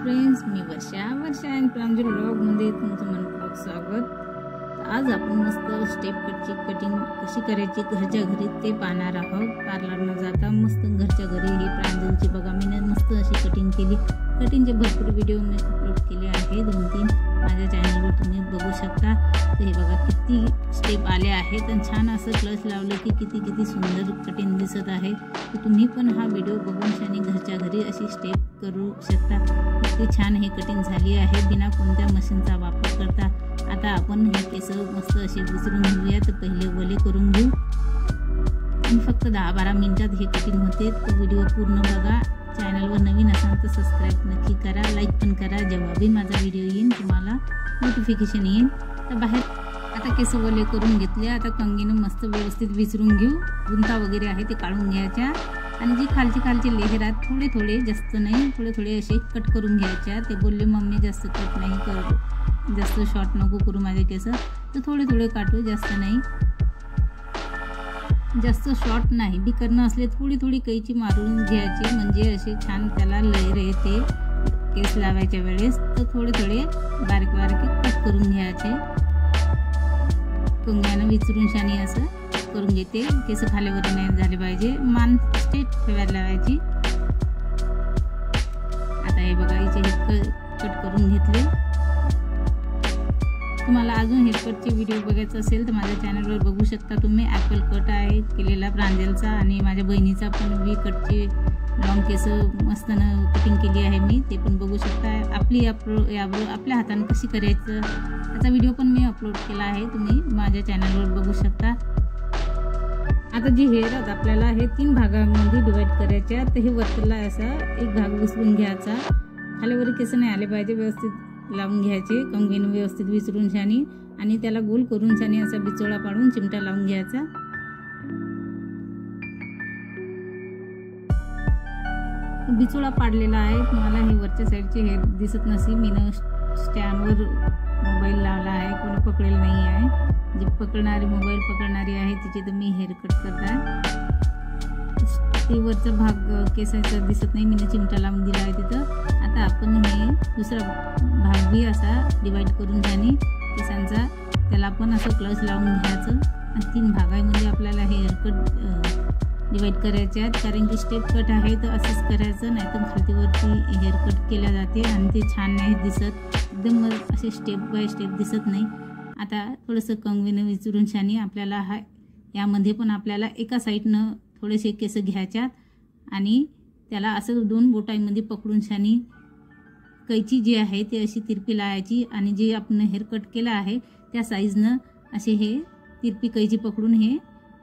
Friends, me Varsha and प्रांजल व्लॉगमध्ये तुमचं मनपूर्वक स्वागत। आज आपण मस्त स्टेप कटची कटिंग कशी करायची घरच्या घरी ते पाहणार आहोत। पार्लर न जाता मस्त घरच्या घरी ही प्रांजलची बघा मी मस्त अशी कटिंग केली। कटिंगचे भरपूर व्हिडिओ मी अपलोड केले आहे, 2-3 माझ्या चॅनलवर तुम्ही बघू शकता। तर हे बघा किती स्टेप आले आहेत आणि छान असं क्लच लावलं की किती सुंदर कटिंग दिसत आहे। तर तुम्ही पण हा व्हिडिओ बघून शानी घरच्या घरी अशी स्टेप करू शकता। किती छान हे कटिंग झाली आहे बिना कोणत्या मशीनचा वापर करता। आता आपण हे केस मस्त असे विचारून घेऊया। तर पहिले वले करून घेऊ आणि फक्त 10-12 मिनिटात हे कटिंग होते। तर व्हिडिओ पूर्ण बघा। चॅनलवर नवीन असाल तर सबस्क्राइब नक्की करा, लाईक पण करा। जेव्हा भी माझा व्हिडिओ येईल तुम्हाला नोटिफिकेशन येईल। तर बाहेर आता केस वले करून घेतले। आता कंगीनं मस्त व्यवस्थित विचारून घेऊ। गुंता वगैरे आहे ते काढून घ्यायच्या आणि जी खालचे लेहर आहेत थोडे जास्त नाही, थोडे असे कट करून घ्यायच्या। ते बोलले मम्मी जास्त कट नाही करू, जास्त शॉर्ट नको करू माझे केस, तर थोडे काटू, जास्त नाही, जास्त शॉर्ट नाही बी करणं असले थोडी कैची मारून घ्यायची, म्हणजे असे छान त्याला लेयर येते केस लावायच्या वेळेस। तर थोडे बारीक कट करून घ्यायचे। कंगव्यानं विचरून शानी असं करून घेते। केस खालीवर नाही झाले पाहिजे, मान स्ट्रेट ठेवायला लावायची। आता हे बघा इथे कट करून घेतले। तुम्हाला अजून हेअर कटचे व्हिडिओ बघायचा असेल तर माझ्या चॅनलवर बघू शकता तुम्ही। ॲपल कट आहे केलेला प्रांजलचा आणि माझ्या बहिणीचा पण वी कटचे लॉंग केस मस्त कटिंग केली आहे मी, ते पण बघू शकता। आपल्या हाताने कशी करायचं त्याचा व्हिडिओ पण मी अपलोड केला आहे, तुम्ही माझ्या चॅनलवर बघू शकता। आता जी हेअर आहेत आपल्याला हे 3 भागामध्ये डिवाइड करायच्या। तर हे वरतला असा एक भाग उचलून घ्यायचा, खालीवर केस नाही आले पाहिजे, व्यवस्थित लावून घ्यायचे कंगवीनं व्यवस्थित विचरून शानी आणि त्याला गोल करून शानी असा बिचोळा पाडून चिमटा लावून घ्यायचा। बिचोळा पाडलेला आहे। तुम्हाला हे वरच्या साईडचे हेअर दिसत नसेल, मीनं स्टँडवर मोबाईल लावला आहे, कोणी पकडेल नाही आहे। जी मोबाईल पकडणारी आहे तिची तर मी हेअर कट करताय। ती वरचा भाग केसाचा दिसत नाही, मीनं चिमटा लावून दिला आहे तिथं। आता आपण हे दुसरा भाग बी असा डिवाइड करून त्याने केसांचा त्याला आपण असं क्लच लावून घ्यायचं आणि 3 भागामध्ये आपल्याला हेअर कट डिवाइड करायचे आहेत। कारण की स्टेप कट आहे तर असंच करायचं, नाहीतर खालतीवरती हेअर कट केल्या जाते आणि ते छान नाही दिसत, एकदम असे स्टेप बाय स्टेप दिसत नाही। आता थोडंसं कंगवीनं विचरून शानी आपल्याला यामध्ये पण आपल्याला एका साईडनं थोडेसे केस घ्यायच्यात आणि त्याला असं 2 बोटांमध्ये पकडून शानी कैची जी आहे ती अशी तिरपी लावायची आणि जे आपण हेअर कट केलं आहे त्या साईजनं असे हे तिरपी कैची पकडून हे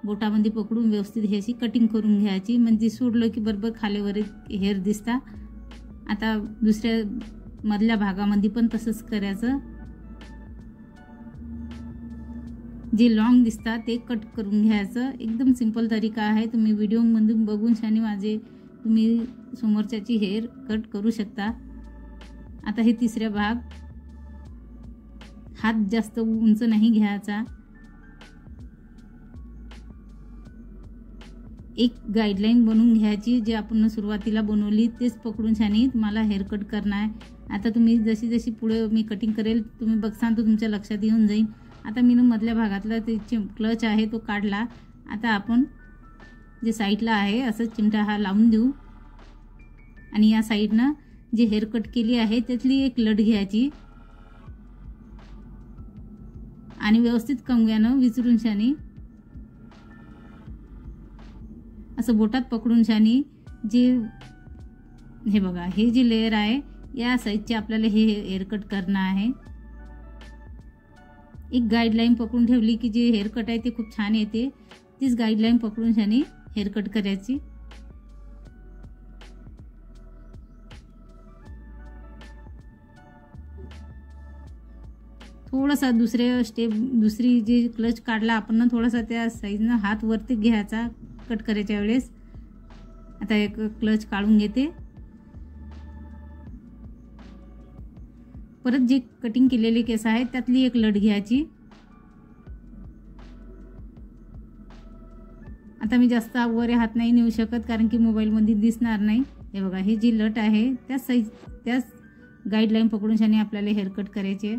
बोटामध्ये पकडून व्यवस्थित हे अशी कटिंग करून घ्यायची, म्हणजे सोडलं की बरोबर खालीवर हेअर दिसता। आता दुसऱ्या मधल्या भागामध्ये पण तसंच करायचं, जे लॉंग दिसतात ते कट करून घ्यायचं। एकदम सिंपल तरीका आहे, तुम्ही व्हिडिओमधून बघून शानी माझे तुम्ही समोरच्याची हेअर कट करू शकता। आता हे तिसरा भाग, हात जास्त उंच नाही घ्यायचा, एक गाईडलाईन बनवून घ्यायची, जे आपण सुरुवातीला बनवली तेच पकडून शानी तुम्हाला हेअर कट करणार आहे। आता तुम्ही जशी पुढे मी कटिंग करेल तुम्ही बघसान तर तुमच्या लक्षात येऊन जाईल। आता मी मधल्या भागातला ते क्लच आहे तो काढला। आता आपण जे साईडला आहे असं चिमटा हा लावून देऊ आणि या साईडनं जे हेअर कट केली आहे त्यातली एक लट घ्यायची आणि व्यवस्थित कंगव्यानं विचरून शानी असं बोटात पकडून शानी जे हे बघा हे जे लेयर आहे या साईडचे आपल्याला हे हेअर कट करणं आहे। एक गाईडलाईन पकडून ठेवली की जे हेअर कट आहे ते खूप छान येते, तीच गाईडलाईन पकडून शानी हेअर कट करायची। थोडासा दुसरी जे क्लच काढला आपण थोडासा त्या साईजनं हात वरती घ्यायचा कट करायच्या वेळेस। आता एक क्लच काढून घेते, परत जे कटिंग केलेले केस आहेत त्यातली एक लट घ्यायची। आता मी जास्त वर हात नाही नेऊ शकत कारण की मोबाईलमध्ये दिसणार नाही। हे बघा हे जी लट आहे त्याच गाईडलाईन पकडून शाने आपल्याला हेअरकट करायचे.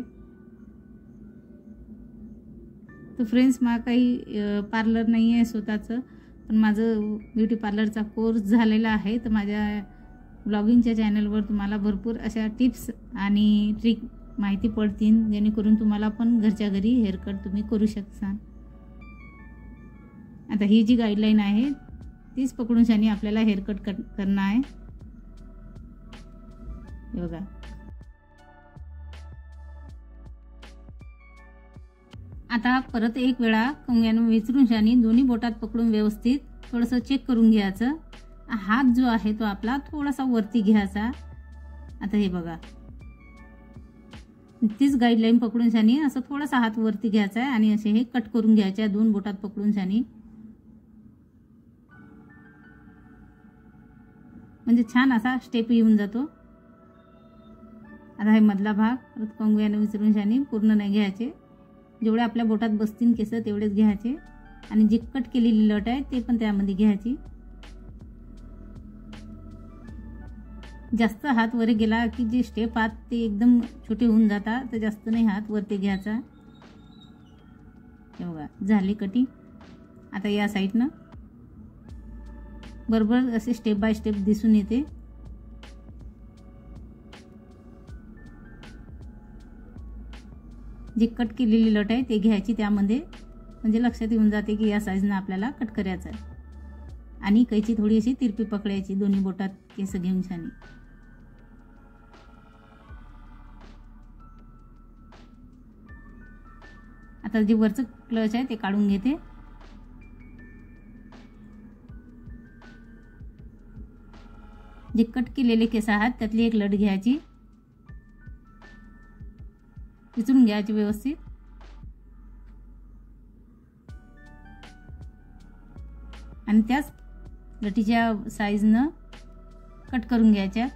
तर फ्रेंड्स, मला काही पार्लर नाही आहे स्वतःचं, पण माझं ब्युटी पार्लरचा कोर्स झालेला आहे. तर माझ्या ब्लॉगिंगच्या चॅनलवर तुम्हाला भरपूर अशा टिप्स आणि ट्रिक माहिती पडतील, जेणेकरून तुम्हाला पण घरच्या घरी हेअरकट तुम्ही करू शकता. आता ही जी गाईडलाईन आहे तीच पकडून शाने आपल्याला हेअरकट करणं आहे. हे बघा. आता परत एक वेळा कंगव्यानं विचरून शाने दोन्ही बोटात पकडून व्यवस्थित थोडंसं चेक करून घ्यायचं. हात जो आहे तो आपला थोडासा वरती घ्यायचा. आता हे बघा, तीच गाईडलाईन पकडून शाने असं थोडासा हात वरती घ्यायचा आहे आणि असे हे कट करून घ्यायचे आहे दोन बोटात पकडून शाने. म्हणजे छान असा स्टेप येऊन जातो. आता हे मधला भाग परत कंगव्यानं विचरून शाने पूर्ण नाही घ्यायचे. जेवढे आपल्या बोटात बसतील केस तेवढेच घ्यायचे आणि जी कट केलेली लट आहे ते पण त्यामध्ये घ्यायची. जास्त हात वर गेला की जे स्टेप आत ते एकदम छोटे होऊन जातात, तर जास्त नाही हात वरती घ्यायचा. हे बघा, झाली कटिंग. आता या साईडनं बरोबर असे स्टेप बाय स्टेप दिसून येते. जी कट केलेली लट आहे ते घ्यायची त्यामध्ये, म्हणजे लक्षात येऊन जाते की या साईजनं आपल्याला कट करायचं आहे. आणि कैची थोडी अशी तिरपी पकडायची दोन्ही बोटात केस घेऊन शाने. आता जे वरचं क्लच आहे ते काढून घेते. जे कट केलेले केस आहेत त्यातली एक लट घ्यायची, विचरून घ्यायची व्यवस्थित. आणि त्याच लटीच्या साईजनं कट करून घ्यायच्या.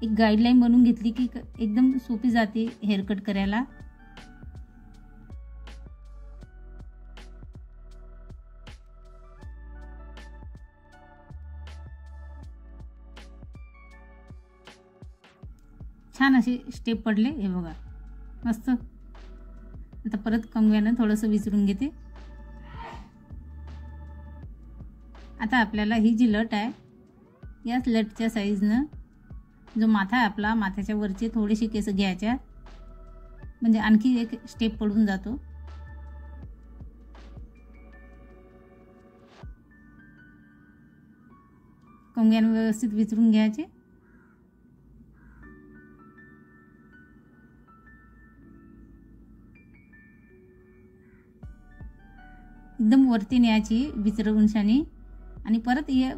एक गाईडलाईन बनवून घेतली की एकदम सोपी जाते हेअरकट करायला. छान असे स्टेप पडले. हे बघा, मस्त. आता परत कंगव्यानं थोडंसं विचरून घेते. आता आपल्याला ही जी लट आहे याच लटच्या साईजनं जो माथा आहे आपला, माथ्याच्या वरचे थोडेसे केस घ्यायच्या, म्हणजे आणखी एक स्टेप पडून जातो. कंगव्यानं व्यवस्थित विचरून घ्यायचे. एकदम वरती न्यायची विचरवून शाने. आणि परत हे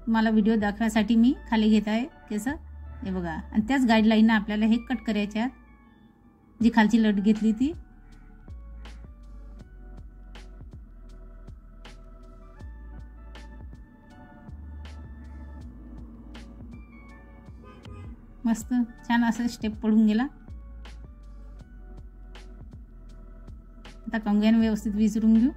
मला व्हिडिओ दाखवायसाठी मी खाली घेत आहे केस. हे बघा, आणि त्याच गाईडलाईननं आपल्याला हे कट करायचे आहेत. जी खालची लट घेतली ती. मस्त छान असं स्टेप पडून गेला. आता कंगव्यानं व्यवस्थित विचरून घेऊ.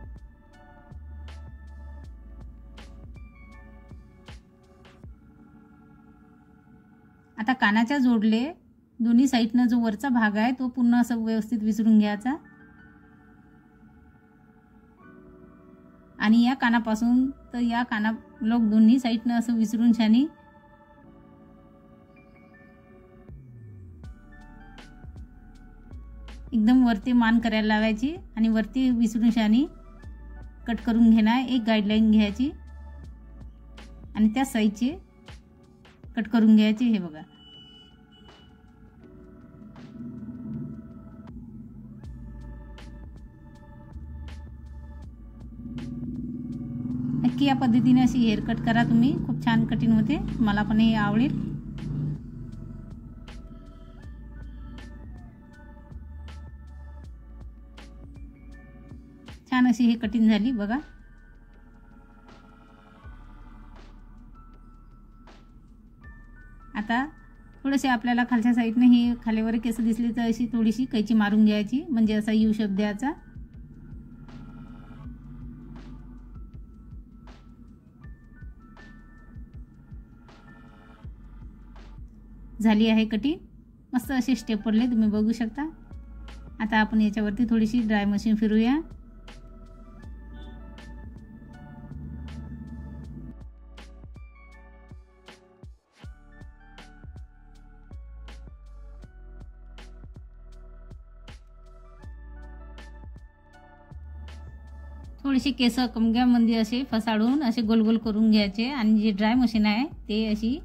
आता कानाच्या जोडले दोन्ही साईडनं जो वरचा भाग आहे तो पूर्ण असं व्यवस्थित विचरून घ्यायचा. आणि या कानापासून तर या काना लोक दोन्ही साईडनं असं विचरून शाने एकदम वरती मान करायला लावायची आणि वरती विचरून शाने कट करून घेणार. एक गाईडलाईन घ्यायची आणि त्या साईडचे कट करून घ्यायचे. हे बघा, नक्की या पद्धतीने अशी हेअर कट करा तुम्ही. खूप छान कटिंग होते. मला पण हे आवडेल. छान अशी हे कटिंग झाली बघा. आता थोडेसे आपल्याला खालच्या साईडने ही खालीवर केस दिसली तर अशी थोडीशी कैची मारून घ्यायची, म्हणजे असा यू शेप द्यायचा. झाली आहे कटिंग. मस्त असे स्टेप पडले, तुम्ही बघू शकता. आता आपण याच्यावरती थोडीशी ड्राय मशीन फिरूया. थोडीशी केस कमग्यामध्ये असे फसाडून असे गोल गोल करून घ्यायचे आणि जी ड्राय मशीन आहे ते अशी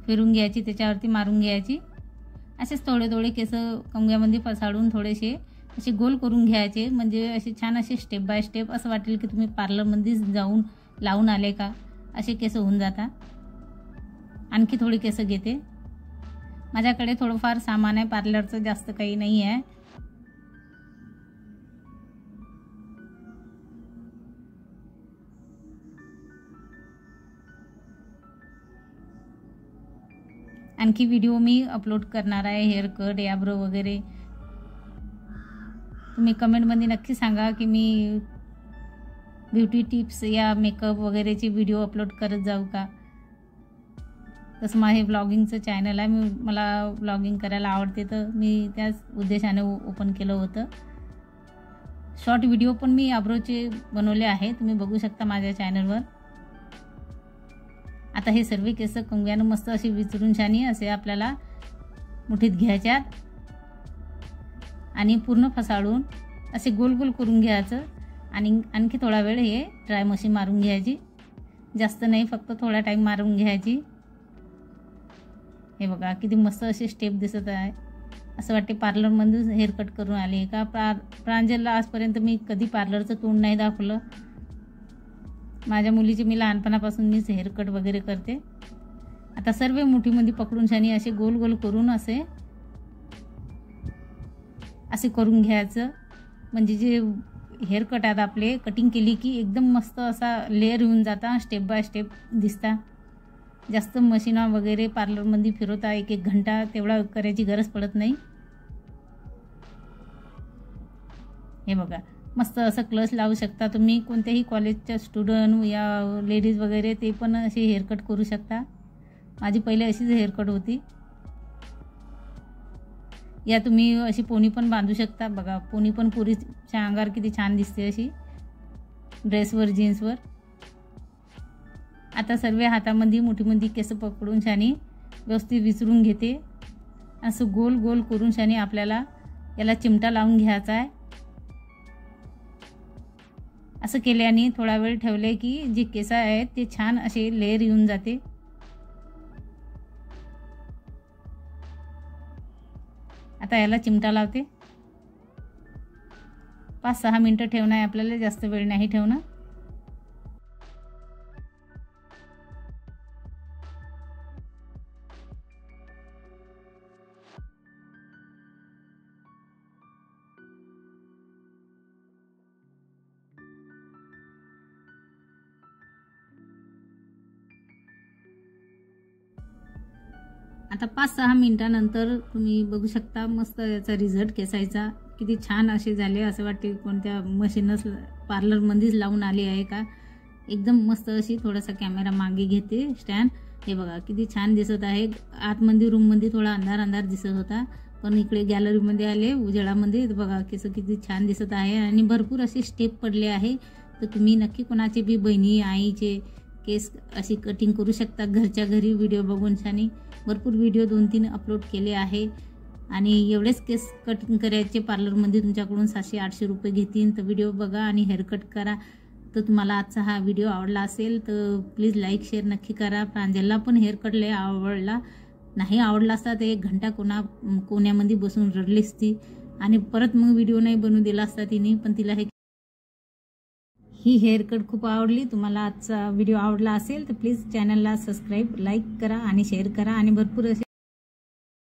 फिरून घ्यायची, त्याच्यावरती मारून घ्यायची. असेच थोडे थोडे केस कमग्यामध्ये फसाडून थोडेसे असे गोल करून घ्यायचे. म्हणजे असे छान असे स्टेप बाय स्टेप असं वाटेल की तुम्ही पार्लरमध्ये जाऊन लावून आले का, असे केस होऊन जातात. आणखी थोडी केस घेते. माझ्याकडे थोडंफार सामान आहे पार्लरचं, जास्त काही नाही आहे. आणखी व्हिडिओ मी अपलोड करणार आहे, हेअर कट, आयब्रो वगैरे. तुम्ही कमेंटमध्ये नक्की सांगा की मी ब्युटी टिप्स या मेकअप वगैरेचे व्हिडिओ अपलोड करत जाऊ का. तसं माझे व्लॉगिंगचं चॅनल आहे, मला व्लॉगिंग करायला आवडते, तर मी त्याच उद्देशाने ओपन केलं होतं. शॉर्ट व्हिडिओ पण मी आयब्रोचे बनवले आहे, तुम्ही बघू शकता माझ्या चॅनलवर. आता हे सर्व केस कंगव्यानं मस्त असे विचरून छानी असे आपल्याला मुठीत घ्यायच्यात आणि पूर्ण फसाडून असे गोल गोल करून घ्यायचं. आणि आणखी थोडा वेळ हे ड्राय मशीन मारून घ्यायची, जास्त नाही, फक्त थोडा टाईम मारून घ्यायची. हे बघा किती मस्त असे स्टेप दिसत आहे. असं वाटते पार्लरमध्ये हेअर कट करून आले का. प्रांजलला आजपर्यंत मी कधी पार्लरचं तोंड नाही दाखवलं. माझ्या मुलीचे मी लहानपणापासून मीच हेअर कट वगैरे करते. आता सर्व मुठीमध्ये पकडून छानी असे गोल गोल करून असे करून घ्यायचं. म्हणजे जे हेअर कट आहेत आपले, कटिंग केली की एकदम मस्त असा लेअर येऊन जाता, स्टेप बाय स्टेप दिसता. जास्त मशीना वगैरे पार्लरमध्ये फिरवता 1-1 घंटा तेवढा करायची गरज पडत नाही. हे बघा मस्त असं क्लच लावू शकता तुम्ही. कोणत्याही कॉलेजच्या स्टुडंट या लेडीज वगैरे ते पण असे हेअरकट करू शकता. माझी पहिले अशीच हेअरकट होती. या तुम्ही अशी पोनी पण बांधू शकता. बघा पोनी पण पुरीच्या अंगावर किती छान दिसते अशी ड्रेसवर, जीन्सवर. आता सर्व हातामध्ये मुठीमध्ये केस पकडून छानी व्यवस्थित विचरून घेते. असं गोल गोल करून छानी आपल्याला याला चिमटा लावून घ्यायचा आहे. असं केल्याने थोडा वेळ ठेवले की जे केस आहेत ते छान असे लेअर येऊन जाते. आता याला चिमटा लावते. 5-6 मिनिटं ठेवणं आहे आपल्याला, जास्त वेळ नाही ठेवणं. आता 5-6 मिनिटानंतर तुम्ही बघू शकता मस्त याचा रिझल्ट केसायचा किती छान असे झाले. असं वाटते कोणत्या मशीनच पार्लरमध्येच लावून आली आहे का. एकदम मस्त अशी. थोडासा कॅमेरा मागे घेते स्टँड. हे बघा किती छान दिसत आहे. आतमध्ये रूममध्ये थोडा अंधार अंधार दिसत होता, पण इकडे गॅलरीमध्ये आले उजेडामध्ये. बघा केस किती छान दिसत आहे आणि भरपूर असे स्टेप पडले आहे. तर तुम्ही नक्की कोणाचे बी बहिणी आईचे केस अशी कटिंग करू शकता घरच्या घरी. व्हिडिओ बघून छानी भरपूर व्हिडिओ 2-3 अपलोड केले आहे. आणि एवढेच केस कटिंग करायचे पार्लरमध्ये तुमच्याकडून 700-800 रुपये घेतील. तर व्हिडिओ बघा आणि हेअर कट करा. तर तुम्हाला आजचा हा व्हिडिओ आवडला असेल तर प्लीज लाईक शेअर नक्की करा. प्रांजलला पण हेअर कट लय आवडला. नाही आवडला असता तर 1 घंटा कोण्यामध्ये बसून रडलीच ती आणि परत मग व्हिडिओ नाही बनवू दिला असता तिने. पण तिला ही हेअर कट खूप आवडली. तुम्हाला आजचा व्हिडिओ आवडला असेल तर प्लीज चॅनलला सबस्क्राईब, लाईक करा आणि शेअर करा आणि भरपूर असे